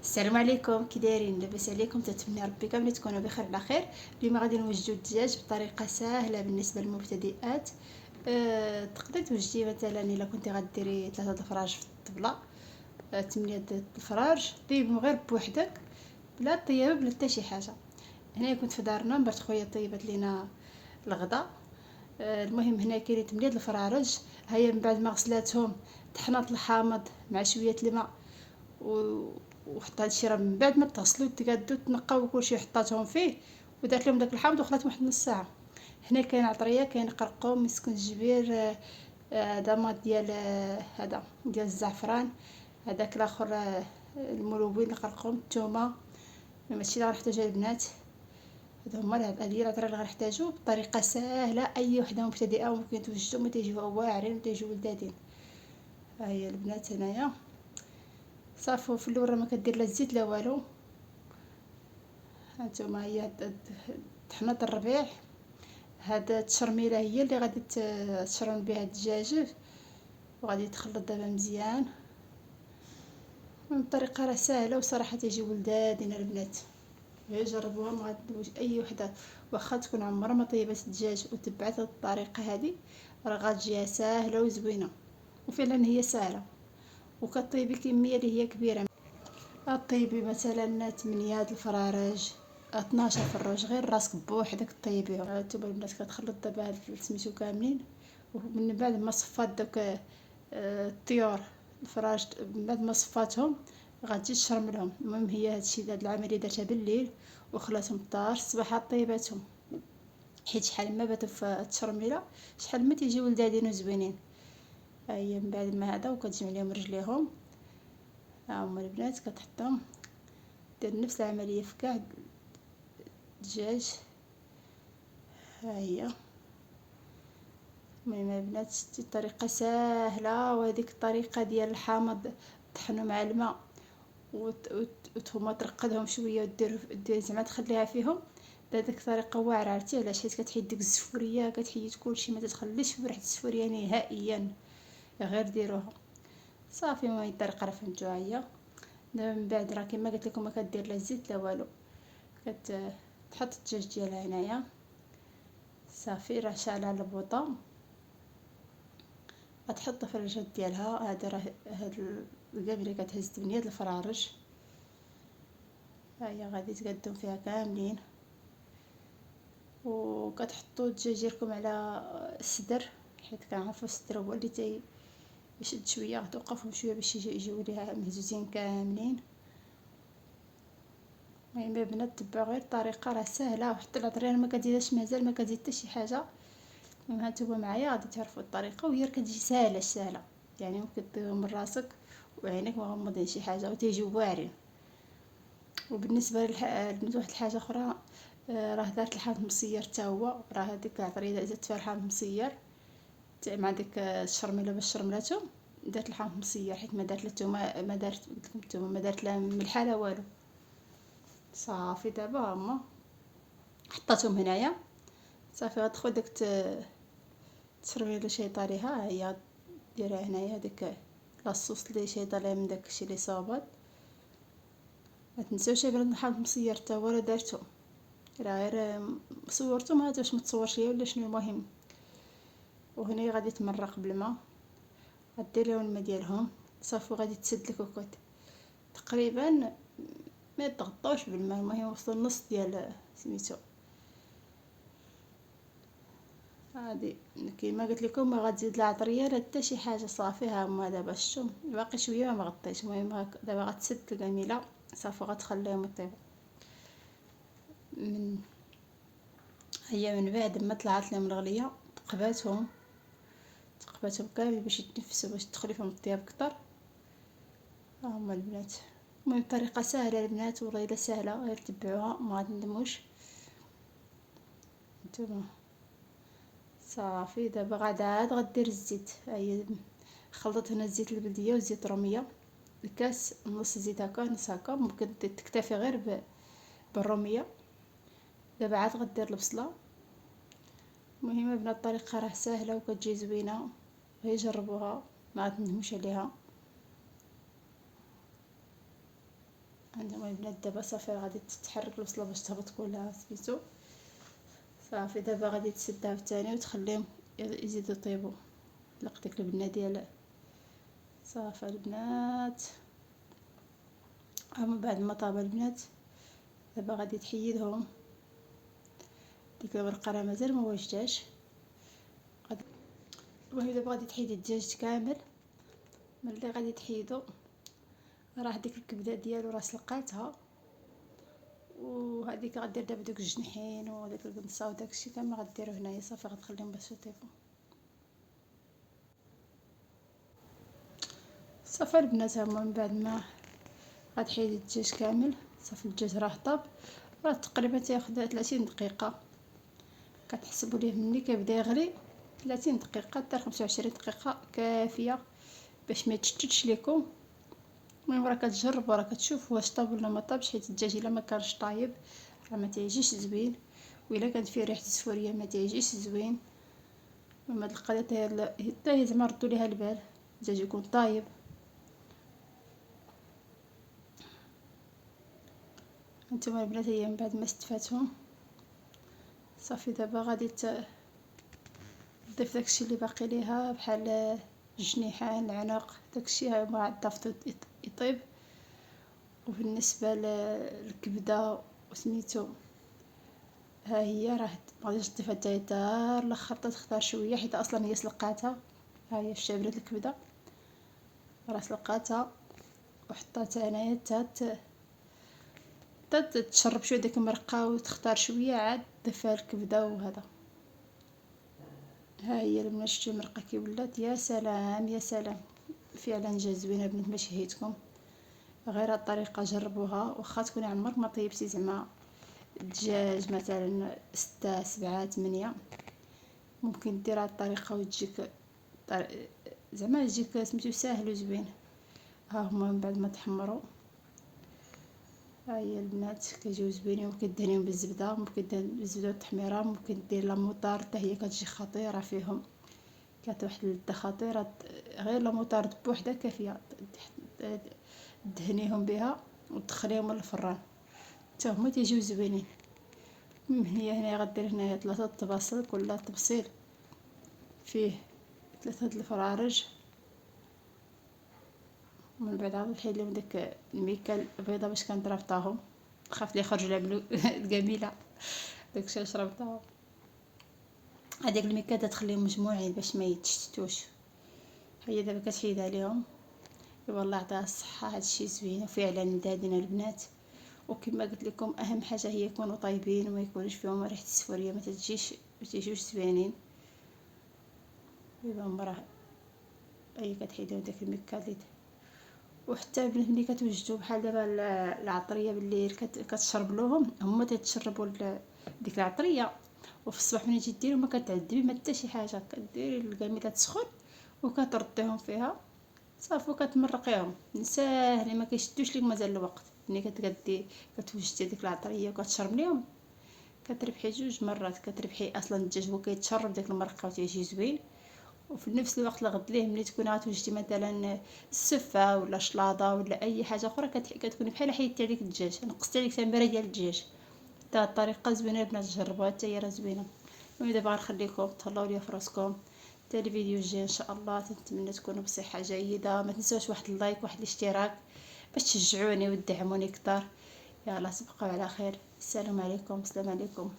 السلام عليكم، كي دايرين؟ لاباس عليكم؟ تتمنى ربي كامل تكونوا بخير على خير. اليوم غادي نوجدوا الدجاج بطريقه سهله بالنسبه للمبتدئات. تقدري توجدي مثلا الا كنتي غديري 3 الفراج في الطبله، 8 د الفراج طيبهم غير بوحدك بلا طياب بلا حتى شي حاجه. هنا كنت في دارنا بنت خويا طيبت لينا الغدا. المهم هنا كاينين 8 الفرارج، هيا من بعد ما غسلاتهم طحنات الحامض مع شويه الماء وحط هادشي راه من بعد ما تغسلو تقادو تنقاو كلشي حطاتهم فيه ودرت لهم داك الحامض وخلات واحد نص ساعه. هنا كاين عطريه، كاين قرقوم، مسكن الجبير، هذا ما ديال هذا ديال الزعفران، هذاك الاخر الملون القرقوم، الثومه. ماشي اللي غنحتاجها البنات، هذا هما هذه العطريه اللي غنحتاجو بطريقه ساهله. اي وحده مبتدئه ممكن توجدو، ما تيجيو واعرين وتيجيو ولدادين. ها هي البنات هنايا صافي. في الاول راه ما كدير لا الزيت لا والو. هانتوما هي طحنة الربيع، هاد التشرميله هي اللي غادي تشرم بها الدجاج، وغادي تخلط دابا مزيان. الطريقه راه ساهله وصراحه تيجي ولدادنا البنات، غير جربوها. ما غادوش اي وحده واخا تكون عمرها ما طيبات الدجاج وتبعت هاد الطريقه هذه راه غتجيها ساهله وزوينه. وفعلا هي ساهله، وكطيبي كميه اللي هي كبيره. طيبي مثلا 8 هاد الفرارج، 12 فراج غير راسك بوحدك طيبيهم. هانتوما البنات كتخلط دابا هاد سميتو كاملين، ومن بعد ما صفات داك الطيور الفراج، من بعد ما صفاتهم غتجي تشرملهم. المهم هي هادشي هاد العمليه درتها بالليل وخلاتهم طار الصباح طيباتهم، حيت شحال ما باتوا في التشرميله شحال ما تيجيو ولدادين وزوينين. هي من بعد ما هذا وكتجمع لهم رجليهم. ها هما البنات كتحطهم دير نفس العمليه في كاع الدجاج. ها هي. المهم البنات شتي الطريقه ساهله، وهذيك الطريقه ديال الحامض طحنو مع الماء وتهما ترقدهم شويه ودير زعما تخليها فيهم. ديك الطريقه واعره، عرفتي علاش؟ حيت كتحيد ديك الزفوريه، كتحيد كلشي، ما تتخليش ريحه الزفوريه نهائيا. غير ديروها صافي. المهم الطريقه راه فهمتوها هي. دابا من بعد راه كما قلت لكم ما كدير لا زيت لا والو، كتحط الدجاج ديالها هنايا صافي. راه شاعله على البوطه، غتحط الفراشات ديالها. هذا راه هاد القابله كتهز 8 الفرارج. ها هي غادي تقادهم فيها كاملين، وكتحطوا الدجاج ديالكم على الصدر، حيت كنعرفوا الصدر هو اللي يشد شويه. غتوقفهم شويه باش يجيو ليها مهزوزين كاملين. المهم البنات تبعوا غير الطريقه راه ساهله، وحتى العطريه ما كتزيدش، مازال ما كتزيد حتى شي حاجه. هانتوما معايا غادي تعرفوا الطريقه، وهي كتجي ساهله ساهله، يعني ممكن طيبهم من راسك وعينك مغمضين شي حاجه وتيجيو واعرين. وبالنسبه لبنات واحد الحاجه اخرى، راه دارت الحامض مصير حتى هو. راه هذيك العطريه زدت فيها الحامض مصير مع ديك الشرميله باش شرملاتهم. درت الحامض مصير حيت ما دارت لا الثومه، ما دارت قلت لكم الثومه، ما دارت لا ملحه لا والو. صافي دابا هما حطيتهم هنايا صافي. غتدخل داك الشرميله اللي شايطه ليها، هي ديرها هنايا. هذيك لاصوص اللي شايطه ليها من داكشي اللي صابت. ما تنساوش البنات الحامض مصير حتى هو راه درتو، راه غير صورتهم هذا واش متصورش ليا ولا شنو. المهم وهنا غادي تمرق بالماء، غدير لهم الماء ديالهم صافي، وغادي تسد الكوكوط تقريبا، ما تغطاوش بالماء. المهم وصل النص ديال سميتو. هادي كيما قلت لكم ما غتزيد لا عطريه لا حتى شي حاجه. صافي ها هما دابا شتم باقي شويه ما غطيتش. المهم دابا غتسد القميله صافي، غتخليهم يطيبوا. من هي من بعد ما طلعت لهم الغليه تقباتهم كامل باش يتنفسوا، باش تدخل فيهم الطياب كتر. ها هما البنات. المهم طريقه سهله البنات، والله الا سهله غير تبعوها ما غتندموش نتوما. صافي دابا عاد غدير الزيت. هي خلطت هنا الزيت البلديه والزيت الروميه، الكاس نص زيت هكا نص هكا، ممكن تكتفي غير بالروميه. دابا عاد غدير البصله. المهم بنا الطريقه راه ساهله وكتجي زوينه، غير جربوها ما غتندموش عليها. عندهم البنات دابا صافي غادي تتحرك البصله باش تهبط كلها سميتو. صافي دابا غادي تسد عاوتاني وتخليهم يزيدوا يطيبوا. طلق ديك البنه ديال صافي البنات. من بعد ما طاب البنات دابا غادي تحيدهم. ديك الورقه راه مازال ما واجداش. المهم دابا غادي تحيدي الدجاج كامل. ملي غادي تحيدو راه ديك الكبده ديالو راه سلقاتها، وهذيك غدير دابا دوك الجنحين وداك القنصه وداكشي كامل غديرو هنايا. صافي غتخليهم باش يطيبوا. صافي البنات هما من بعد ما غتحيدي الدجاج كامل صافي الدجاج راه طاب، راه تقريبا تاخد 30 دقيقه. كتحسبوا ليه ملي كيبدا يغلي 30 دقيقه حتى 25 دقيقه كافيه باش ما يتشتتش ليكم. المهم راه كتجربوا راه كتشوفوا واش طاب ولا ما طابش، حيت الدجاج الا ما كانش طايب راه ما تيجيش زوين، وإلا كانت فيه ريحه السفوريه ما تيجيش زوين. المهم هاد القضيه حتى هي زعما ردوا ليها البال، الدجاج يكون طايب. هانتوما البنات هي من بعد ما استفاتهم صافي دابا غادي تضيف داكشي اللي باقي ليها بحال الجنيحان العنق داكشي ها هو عاد ضفتو يطيب. وبالنسبه للكبده وسميتو ها هي راه مغاديش تضيفها حتى دار الاخر تختار شويه حيت اصلا هي سلقاتها. ها هي شابرة الكبده راه سلقاتها وحطاتها هنايا تشرب شويه ديك المرقه وتختار شويه عاد تضيفها الكبده وهذا. ها هي لما شفتو المرقه كي ولات يا سلام يا سلام فعلا جا زوينه بنت ما شهيتكم. غير هاد الطريقه جربوها واخا تكوني عمرك ما طيبتي زعما الدجاج مثلا 6 7 8 ممكن دير هاد الطريقه وتجيك زعما يجيك سميتو ساهل وزوين. ها هما من بعد ما تحمروا ها هي البنات كيجيو زوينين. ممكن دهنيهم بالزبده، ممكن بالزبده والتحميره، ممكن دير لا موطارد حتى هي كتجي خطيره فيهم، كانت واحد اللذه خطيره. غير لا موطارد بوحدها كافيه دهنيهم بها وتدخليهم للفران حتى هما تيجيو زوينين. هي هنا غدير هنايا 3 بصل، كل تبصيل فيه 3 الفرارج. ومن بعد عاود نحيد لهم داك الميكه البيضه باش كنضربطاهم، خاف لي يخرج لها القبيله داكشي اللي شربتها. هذيك الميكه تخليهم مجموعين باش ما يتشتتوش. هي دابا كتحيد عليهم. والله يعطيها الصحه هادشي زوين وفعلا مدادين البنات. وكما قلت لكم اهم حاجه هي يكونوا طيبين وما يكونش فيهم ريحه السفوريه، ما تجيوش زوينين. دابا راه هي كتحيدوا داك المكاليد. وحتى ملي كتوجدوا بحال دابا العطريه بالليل كتشرب لهم هما تيتشربوا ديك العطريه. وفي الصباح ملي تجي ديروا ما كتعذبي ما حتى شي حاجه، كديري القميله تسخن وكترديهم فيها صافي وكتمرقيهم ساهلين ما كيشدوش ليك مازال الوقت. ملي كتقدي كتوجدي ديك العطريه وكتشرب ليهم كتربحي 2 مرات. كتربحي اصلا الدجاج هو كيتشرب ديك المرقه وتيجي زوين، وفي نفس الوقت لغد ليه ملي تكوني غتوجدي مثلا السفه ولا شلاضه ولا اي حاجه اخرى كتكوني بحال حيدتي عليك الدجاج، نقصتي عليك تمره ديال الدجاج. حتى الطريقه زوينه البنات جربوها حتى هي راه زوينه. المهم دابا غنخليكم تهلاو ليا فراسكم حتى الفيديو الجاي ان شاء الله. نتمنى تكونوا بصحه جيده. ما تنساوش واحد اللايك واحد الاشتراك باش تشجعوني وتدعموني اكثر. يلا تبقاو على خير. السلام عليكم. السلام عليكم.